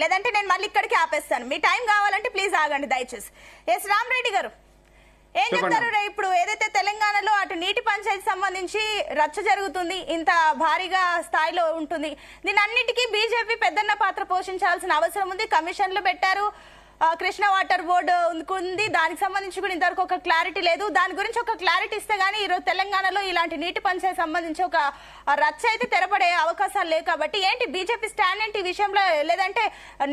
లేదంటే నేను మళ్ళీ ఇక్కడికి ఆపేస్తాను. మీ టైం కావాలంటే ప్లీజ్ ఆగండి దయచేసి. ఎస్ రామరెడ్డి గారు ఏం చెప్తారు? ఇప్పుడు ఏదైతే తెలంగాణలో అటు నీటి పంచాయతీ సంబంధించి రచ్చ జరుగుతుంది, ఇంత భారీగా స్థాయిలో ఉంటుంది, దీని అన్నిటికీ బీజేపీ పెద్దన్న పాత్ర పోషించాల్సిన అవసరం ఉంది. కమిషన్లు పెట్టారు, కృష్ణా వాటర్ బోర్డు ఉంది, దానికి సంబంధించి కూడా ఇంతవరకు ఒక క్లారిటీ లేదు. దాని గురించి ఒక క్లారిటీ ఇస్తే గానీ ఈరోజు తెలంగాణలో ఇలాంటి నీటి పంచాయతీ సంబంధించి ఒక రచ్చ అయితే తెరపడే అవకాశాలు లేవు. కాబట్టి ఏంటి బీజేపీ స్టాండ్ ఏంటి ఈ విషయంలో? లేదంటే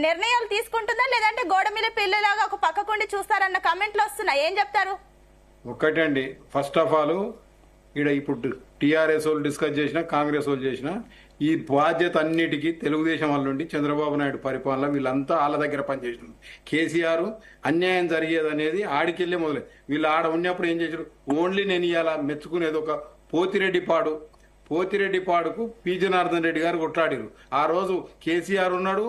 నిర్ణయాలు తీసుకుంటుందా, లేదంటే గోడ మీద పిల్లలాగా ఒక పక్కకుండి చూస్తారన్న కామెంట్లు వస్తున్నాయి, ఏం చెప్తారు? ఒక్కటండి, ఫస్ట్ ఆఫ్ ఆల్ ఇప్పుడు టీఆర్ఎస్ వాళ్ళు డిస్కస్ చేసినా, కాంగ్రెస్ వాళ్ళు చేసినా, ఈ బాధ్యత అన్నిటికీ తెలుగుదేశం వాళ్ళ నుండి చంద్రబాబు నాయుడు పరిపాలన వీళ్ళంతా వాళ్ళ దగ్గర పనిచేసినారు. కేసీఆర్ అన్యాయం జరిగేదనేది ఆడికెళ్ళే మొదలై వీళ్ళు ఆడ ఉన్నప్పుడు ఏం చేశారు? ఓన్లీ నేను ఇవాళ మెచ్చుకునేది ఒక పోతిరెడ్డి పాడుకు పి జనార్దన్ రెడ్డి గారు కొట్లాడిరు. ఆ రోజు కేసీఆర్ ఉన్నాడు,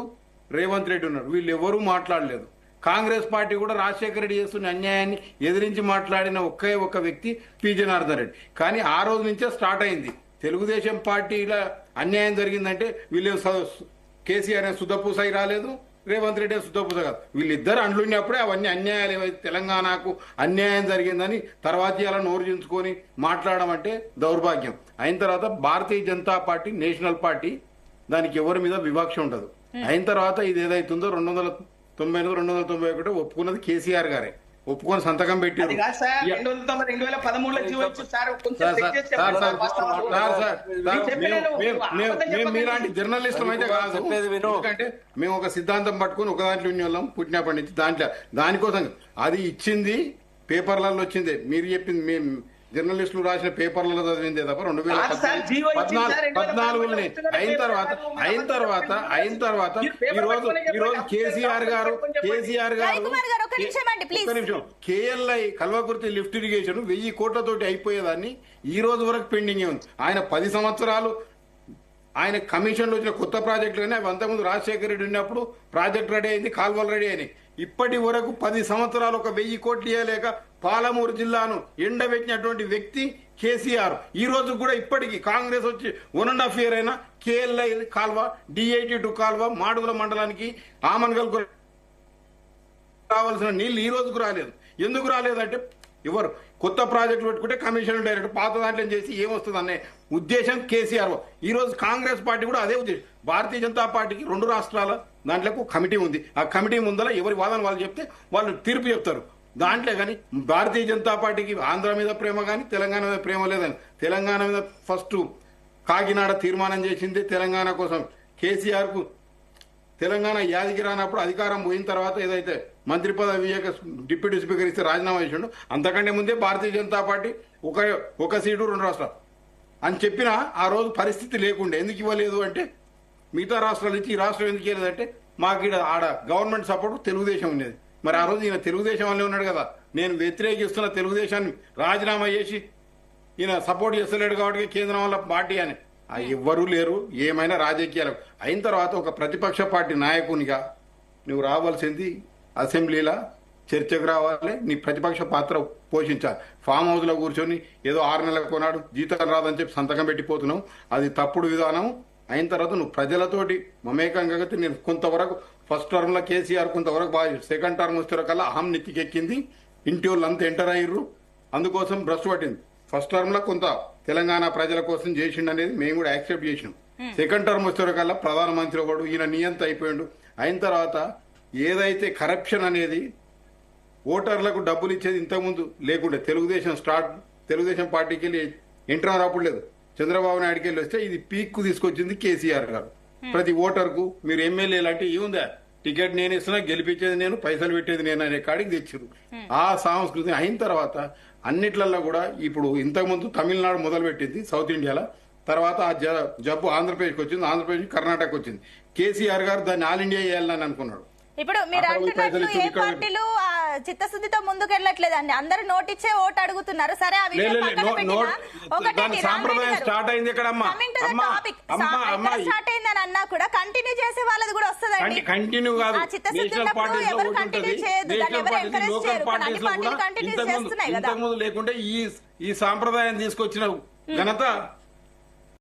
రేవంత్ రెడ్డి ఉన్నాడు, వీళ్ళు ఎవరూ మాట్లాడలేదు. కాంగ్రెస్ పార్టీ కూడా రాజశేఖర రెడ్డి చేస్తున్న అన్యాయాన్ని ఎదిరించి మాట్లాడిన ఒక్క వ్యక్తి పి జనార్దన్ రెడ్డి. కానీ ఆ రోజు నుంచే స్టార్ట్ అయింది. తెలుగుదేశం పార్టీలో అన్యాయం జరిగిందంటే వీళ్ళు కేసీఆర్ సుద్దపూసై రాలేదు, రేవంత్ రెడ్డి సుద్దపూస కాదు, వీళ్ళిద్దరు అండ్లున్నప్పుడే అవన్నీ అన్యాయాలు ఏవైతే తెలంగాణకు అన్యాయం జరిగిందని తర్వాత ఇలా నోరుజించుకొని మాట్లాడడం అంటే దౌర్భాగ్యం. అయిన తర్వాత Bharatiya Janata party national party, దానికి ఎవరి మీద వివక్ష ఉండదు. అయిన తర్వాత ఇది ఏదైతుందో 299 ఒప్పుకున్నది కేసీఆర్ గారే ఒప్పుకొని సంతకం పెట్టారు. మీలాంటి జర్నలిస్టులు అయితే కాదు, ఎందుకంటే మేము ఒక సిద్ధాంతం పట్టుకుని ఒక దాంట్లో ఉన్న పుట్టినప్పటి నుంచి దానికోసం అది ఇచ్చింది పేపర్లలో వచ్చింది. మీరు చెప్పింది మేము జర్నలిస్టులు రాసిన పేపర్లలో చదివిందే తప్ప 2014 అయిన తర్వాత ఈరోజు కేసీఆర్ గారు కేఎల్ఐ కల్వకుర్తి లిఫ్ట్ ఇరిగేషన్ 1000 కోట్లతోటి అయిపోయేదాన్ని ఈ రోజు వరకు పెండింగ్ ఉంది. ఆయన 10 సంవత్సరాలు ఆయన కమిషన్లో వచ్చిన కొత్త ప్రాజెక్టులు కానీ అవి అంతకుముందు రాజశేఖర రెడ్డి ఉన్నప్పుడు ప్రాజెక్ట్ రెడీ అయింది, కాల్వలు రెడీ అయినాయి. ఇప్పటి వరకు 10 సంవత్సరాలు ఒక 1000 కోట్లు ఇవ్వలేక పాలమూరు జిల్లాను ఎండబెట్టినటువంటి వ్యక్తి కేసీఆర్. ఈ రోజు కూడా ఇప్పటికీ కాంగ్రెస్ వచ్చి 1.5 year అయినా కేఎల్ఐ కాల్వ, D82 కాల్వ మాడుగుల మండలానికి ఆమన్గల్ రావాల్సిన నీళ్లు ఈ రోజుకు రాలేదు. ఎందుకు రాలేదంటే ఎవరు కొత్త ప్రాజెక్టులు పెట్టుకుంటే కమిషన్ డైరెక్ట్ పాత దాంట్లో చేసి ఏమొస్తుంది అనే ఉద్దేశం కేసీఆర్. ఈ రోజు కాంగ్రెస్ పార్టీ కూడా అదే ఉద్దేశం. భారతీయ జనతా పార్టీకి 2 రాష్ట్రాల దాంట్లో కమిటీ ఉంది. ఆ కమిటీ ముందర ఎవరి వాదన వాళ్ళు చెప్తే వాళ్ళు తీర్పు చెప్తారు. దాంట్లో కానీ భారతీయ జనతా పార్టీకి ఆంధ్ర మీద ప్రేమ కానీ తెలంగాణ మీద ప్రేమ లేదని, తెలంగాణ మీద ఫస్ట్ కాకినాడ తీర్మానం చేసింది తెలంగాణ కోసం. కేసీఆర్ కు తెలంగాణ యాదికి రానప్పుడు అధికారం పోయిన తర్వాత ఏదైతే మంత్రి పదవి డిప్యూటీ స్పీకర్ ఇస్తే రాజీనామా చేసిండు, అంతకంటే ముందే భారతీయ జనతా పార్టీ ఒక సీటు 2 రాష్ట్రాలు అని చెప్పినా ఆ రోజు పరిస్థితి లేకుండే. ఎందుకు ఇవ్వలేదు అంటే మిగతా రాష్ట్రాలు ఇచ్చి ఈ రాష్ట్రం ఎందుకు ఇవ్వలేదంటే మాకు ఇక్కడ ఆడ గవర్నమెంట్ సపోర్ట్ తెలుగుదేశం ఉండేది. మరి ఆ రోజు ఈయన తెలుగుదేశం వల్లే ఉన్నాడు కదా, నేను వ్యతిరేకిస్తున్న తెలుగుదేశాన్ని రాజీనామా చేసి ఈయన సపోర్ట్ చేస్తలేడు కాబట్టి కేంద్రం వల్ల పార్టీ అని ఎవ్వరూ లేరు. ఏమైనా రాజకీయాలకు అయిన తర్వాత ఒక ప్రతిపక్ష పార్టీ నాయకునిగా నువ్వు రావాల్సింది అసెంబ్లీలో చర్చకు రావాలి, నీ ప్రతిపక్ష పాత్ర పోషించాలి. ఫామ్ హౌస్ లో కూర్చొని ఏదో 6 నెలలకు కొన్నాడు జీతం రాదని చెప్పి సంతకం పెట్టిపోతున్నావు, అది తప్పుడు విధానం. అయిన తర్వాత నువ్వు ప్రజలతోటి మమేకంగా నేను కొంతవరకు ఫస్ట్ టర్మ్ లో కేసీఆర్ కొంతవరకు బాగా, సెకండ్ టర్మ్ వచ్చే కల్లా అహం నెత్తికెక్కింది, ఇంటి వాళ్ళు అంతా ఎంటర్ అయ్యారు, అందుకోసం భ్రష్ పట్టింది. ఫస్ట్ టర్మ్ లో కొంత తెలంగాణ ప్రజల కోసం చేసిండు అనేది మేము కూడా యాక్సెప్ట్ చేసినాం. సెకండ్ టర్మ్ వచ్చే కల్లా ప్రధానమంత్రి ఒకడు ఈయన నియంత అయిపోయాడు. అయిన తర్వాత ఏదైతే కరప్షన్ అనేది ఓటర్లకు డబ్బులు ఇచ్చేది ఇంతకుముందు లేకుండే, తెలుగుదేశం పార్టీకి వెళ్ళి ఎంటర్ అప్పుడు లేదు, చంద్రబాబు నాయుడుకి వెళ్ళి వస్తే ఇది పీక్ కు తీసుకొచ్చింది కేసీఆర్ గారు. ప్రతి ఓటర్కు మీరు ఎమ్మెల్యే లాంటి ఏముందా, టికెట్ నేను ఇస్తున్నా, గెలిపించేది నేను, పైసలు పెట్టేది నేను అనే కాడికి తెచ్చారు. ఆ సంస్కృతి అయిన తర్వాత అన్నిట్లలో కూడా ఇప్పుడు ఇంతకుముందు తమిళనాడు మొదలు పెట్టింది సౌత్ ఇండియాలో, తర్వాత ఆ జబ్బు ఆంధ్రప్రదేశ్కి వచ్చింది, ఆంధ్రప్రదేశ్ కర్ణాటక వచ్చింది. కేసీఆర్ గారు దాన్ని ఆల్ ఇండియా చేయాలని అనుకున్నాడు. ఇప్పుడు మీరు అంటున్నట్లు ఏ పార్టీలు చిత్తశుద్ధితో ముందుకు వెళ్ళట్లేదండి, అందరూ నోటిచ్చే ఓటు అడుగుతున్నారు. సరే సాంప్రదాయం స్టార్ట్ అయింది ఇక్కడ స్టార్ట్ అయిందని అన్నా కూడా కంటిన్యూ చేసే వాళ్ళది కూడా వస్తుందండి. కంటిన్యూ కాదు, ఎవరు కంటిన్యూ చేయదు, ఇంతకుముందు లేకుంటే ఈ సాంప్రదాయం తీసుకొచ్చిన ఘనత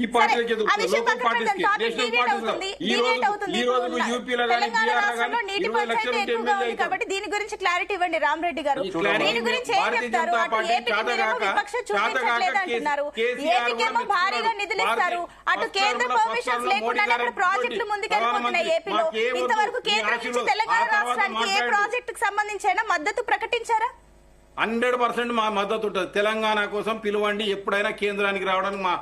ఈ పార్టీలకి సరే, ఆ విషయం లోకల్ పక్కన పార్టీస్ పెడదాం. టాపిక్ నేషనల్ డివేట్ పార్టీస్ అవుతుంది. ఈ డివేట్ అవుతుంది. రోజు ఇప్పుడు యూపీలో కానీ తెలంగాణ బీహార్ రాష్ట్రంలో కానీ నీటి 20 లక్షల పంచాయతీ ఎక్కువగా ఉంది ఎమ్మెల్యే కాబట్టి దీని గురించి క్లారిటీ ఇవ్వండి రామరెడ్డి గారు. క్లారిటీ దీని గురించి ఏం భారతీయ చెప్తారు? జనతా అటు పార్టీ ఏపీకి మీరేమో విపక్ష చూపించట్లేదు అంటున్నారు. ఏపీకేమో భారీగా నిధులు ఇస్తారు. అటు కేంద్ర పర్మిషన్స్ లేకుండా అక్కడ ప్రాజెక్టులు ముందుకెళ్ళిపోతున్నాయి ఏపీలో. ఇంతవరకు కేంద్రం నుంచి తెలంగాణ రాష్ట్రానికి ఏ ప్రాజెక్టుకు సంబంధించి అయినా మద్దతు ప్రకటించారా? 100% మా మద్దతు ఉంటుంది. తెలంగాణ కోసం పిలువండి, ఎప్పుడైనా కేంద్రానికి రావడానికి మా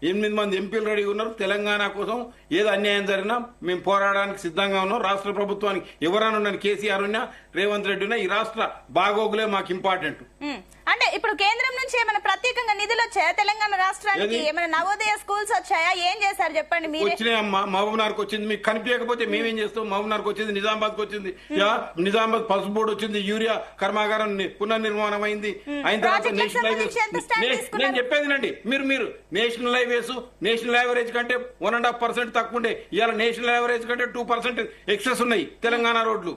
8 మంది ఎంపీలు రెడీగా ఉన్నారు. తెలంగాణ కోసం ఏది అన్యాయం జరిగినా మేము పోరాడడానికి సిద్ధంగా ఉన్నాం. రాష్ట్ర ప్రభుత్వానికి ఎవరైనా ఉన్నాను, కేసీఆర్ ఉన్నా రేవంత్ రెడ్డి ఉన్నా, ఈ రాష్ట్ర బాగోగులే మాకు ఇంపార్టెంట్. అంటే ఇప్పుడు కేంద్రం నుంచి ఏమైనా ప్రత్యేకంగా నిధులు వచ్చాయా తెలంగాణ రాష్ట్రానికి? ఏమైనా నవోదయ స్కూల్స్ వచ్చాయా? ఏం చేశారు చెప్పండి మీరే. వచ్చినాయమ్మా, మహబూబ్నగర్కి వచ్చింది. మీకు కనిపించకపోతే మేమేం చేస్తాం? మహబూబ్నగర్కి వచ్చింది, నిజామాబాద్కి వచ్చింది, నిజామాబాద్ పసుపు బోర్డు వచ్చింది, యూరియా కర్మాగారం పునర్నిర్మాణం అయింది. అయిన తర్వాత నేషనల్ హైవేస్ నేను చెప్పేదినండి, మీరు నేషనల్ హైవేస్ నేషనల్ యావరేజ్ కంటే 1.5% తక్కువ ఉండే, ఇవాళ నేషనల్ యావరేజ్ కంటే 2% ఎక్సెస్ ఉన్నాయి తెలంగాణ రోడ్లు.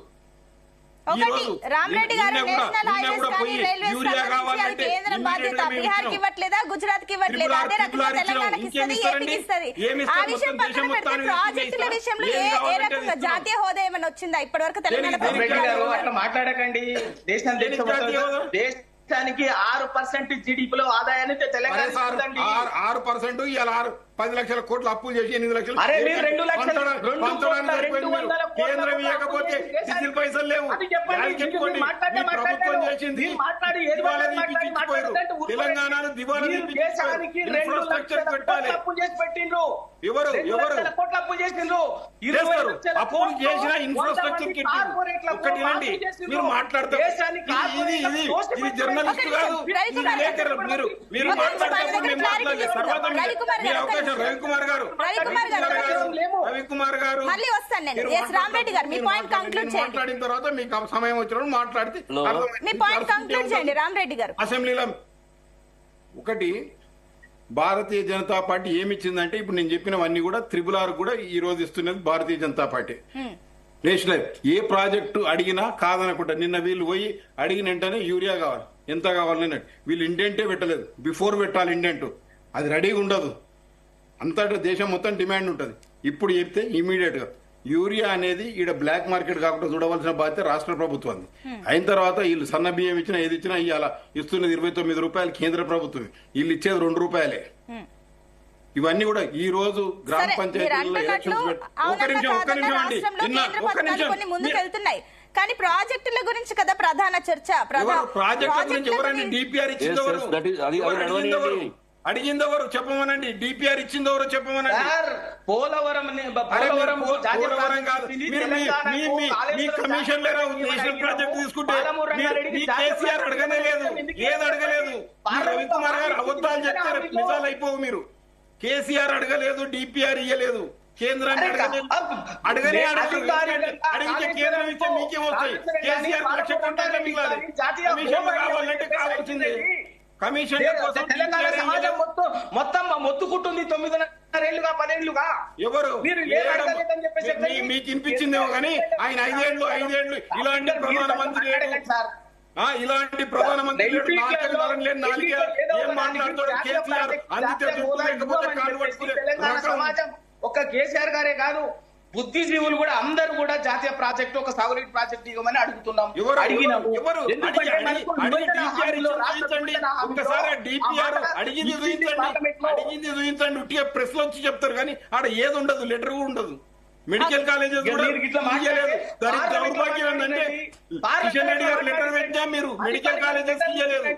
రామరెడ్డి గారు నేషనల్ హైవేస్ కానీ రైల్వేస్ యూరియా కావాలంటే కేంద్రం బాధ్యత బీహార్ కి ఇవ్వట్లేదా, గుజరాత్ కి ఇవ్వట్లేదా? అదే రకంగా తెలంగాణకి ఇస్తుంది, ఏపీకి ఇస్తుంది. ఆ విషయం పక్కన పెడితే ప్రాజెక్టుల విషయంలో ఏ రకంగా జాతీయ హోదా ఏమైనా వచ్చిందా ఇప్పటి వరకు తెలంగాణ ప్రభుత్వం? అట్లా మాట్లాడకండి. దేశానికి 6% జీడీపీలో ఆదాయాన్ని తెలంగాణ 6%. ఇవాళ 10 లక్షల కోట్లు అప్పులు చేసి 8 లక్షలు కేంద్రం ఇవ్వకపోతే సిసిల్ పైసలు లేవు. ప్రభుత్వం చేసింది దివాలా తీపిచ్చిపోయారు. తెలంగాణలో దివాలా ఇన్ఫ్రాస్ట్రక్చర్ పెట్టాలి. ఎవరు అప్పు చేసిండ్రు. అప్పులు చేసిన ఇన్ఫ్రాస్ట్రక్చర్ ఒకటి రండి, మీరు మాట్లాడతారు. ఇది జర్నలిస్ట్ కాదు, ఇది విలేకరు. మీరు మాట్లాడేటప్పుడు మేము మాట్లాడలేదు. తర్వాత మీ అవకాశం. రవికుమార్ గారు మళ్ళీ వస్తాను నేను. ఎస్ రామరెడ్డి గారు మీ పాయింట్ కంక్లూడ్ చేయండి. మాట్లాడిన తర్వాత మీకు సమయం వచ్చినప్పుడు మాట్లాడితే మీ పాయింట్ కంక్లూడ్ చేయండి రామరెడ్డి గారు. అసెంబ్లీలో ఒకటి భారతీయ జనతా పార్టీ ఏమిచ్చిందంటే ఇప్పుడు నేను చెప్పినవన్నీ కూడా RRR కూడా ఈ రోజు ఇస్తున్నది భారతీయ జనతా పార్టీ. నేషనల్ ఏ ప్రాజెక్టు అడిగినా కాదనకుండా నిన్న వీళ్ళు పోయి అడిగిన వెంటనే యూరియా కావాలి, ఎంత కావాలని వీళ్ళు ఇండెంటే పెట్టలేదు. బిఫోర్ పెట్టాలి ఇండెంట్, అది రెడీగా ఉండదు. అంతటా దేశం మొత్తం డిమాండ్ ఉంటుంది. ఇప్పుడు చెప్తే ఇమీడియట్ గా యూరియా అనేది ఈడ బ్లాక్ మార్కెట్ కాకుండా చూడవలసిన బాధ్యత రాష్ట్ర ప్రభుత్వం. అయిన తర్వాత వీళ్ళు సన్న బియ్యం ఇచ్చినా ఏది ఇచ్చినా ఇవాళ ఇస్తున్నది 29 రూపాయలు కేంద్ర ప్రభుత్వం, వీళ్ళు ఇచ్చేది 2 రూపాయలే. ఇవన్నీ కూడా ఈ రోజు గ్రామ పంచాయతీల్లో ముందుకెళ్తున్నాయి. కానీ ప్రాజెక్టుల గురించి కదా ప్రధాన చర్చ. ప్రాజెక్టుల గురించి ఎవరండి? డిపిఆర్ ఇచ్చింది ఎవరు? అడిగింది ఎవరు చెప్పమనండి. డిపిఆర్ ఇచ్చింది ఎవరు చెప్పమనండి. పోలవరం కాదు, మీ కమిషన్ లేరా నేషనల్ ప్రాజెక్ట్ తీసుకుంటే కేసీఆర్ అడగనే లేదు, ఏది అడగలేదు. రవికుమార్ గారు అబద్ధాలు చెప్తారు, నిజాలు అయిపోవు. మీరు కేసీఆర్ అడగలేదు, డిపిఆర్ ఇయ్యలేదు, కేంద్రాన్ని అడగలేదు. అడిగితే కేంద్రం ఇస్తే మీకేం వస్తాయి? కేసీఆర్ లక్ష కోట్ల మిగిలాలి. కమిషన్ కావాలంటే కావాల్సిందే. కమిషన్ తెలంగాణ సమాజం మొత్తం మొత్తుకుంటుంది 9.5 ఏళ్లుగా 10 ఏళ్లుగా. ఎవరు మీకు వినిపించిందేమో కానీ ఆయన 5 ఏళ్లు ఇలాంటి ప్రధానమంత్రి ఇలాంటి ప్రధానమంత్రి ఏం మాట్లాడుతాడు కేసీఆర్? అందితే సమాజం ఒక్క కేసీఆర్ గారే కాదు, బుద్ధిజీవులు కూడా అందరూ కూడా జాతీయ ప్రాజెక్టు ఒక సాగునీటి ప్రాజెక్టు ఇవ్వమని అడుగుతున్నాం. చూపించండి. ఉట్టిగా ప్రెస్ లో వచ్చి చెప్తారు కానీ ఆడ ఏది ఉండదు, లెటర్ కూడా ఉండదు. మెడికల్ కాలేజెస్ కూడా దౌర్భాగ్యం ఏంటంటే కిషన్ రెడ్డి గారు లెటర్ పెట్టా, మీరు మెడికల్ కాలేజెస్ ఇయ్యలేదు.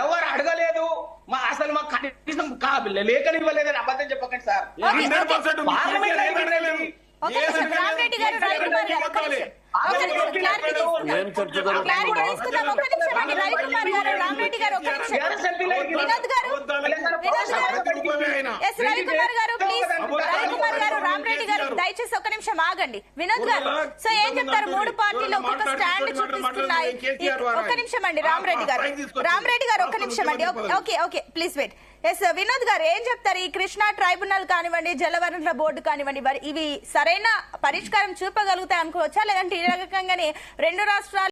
ఎవరు అడగలేదు, అసలు మాకు కనీసం లేఖలు ఇవ్వలేదని అబద్ధం చెప్పకండి సార్. దయచేసి ఒక నిమిషం ఆగండి వినోద్ గారు. సో ఏం చెప్తారు? 3 పార్టీలు ఒక్కొక్క స్టాండ్ చూపిస్తున్నాయి. ఒక్క నిమిషం అండి రామరెడ్డి గారు ఒక్క నిమిషం అండి. Okay please wait. Yes Vinod గారు ఏం చెప్తారు? ఈ కృష్ణా ట్రైబ్యునల్ కానివ్వండి, జలవనరుల బోర్డు కానివ్వండి, ఇవి సరైన పరిష్కారం చూపగలుగుతాయి అనుకోవచ్చా, లేదంటే ఈ రకంగానే రెండు రాష్ట్రాలు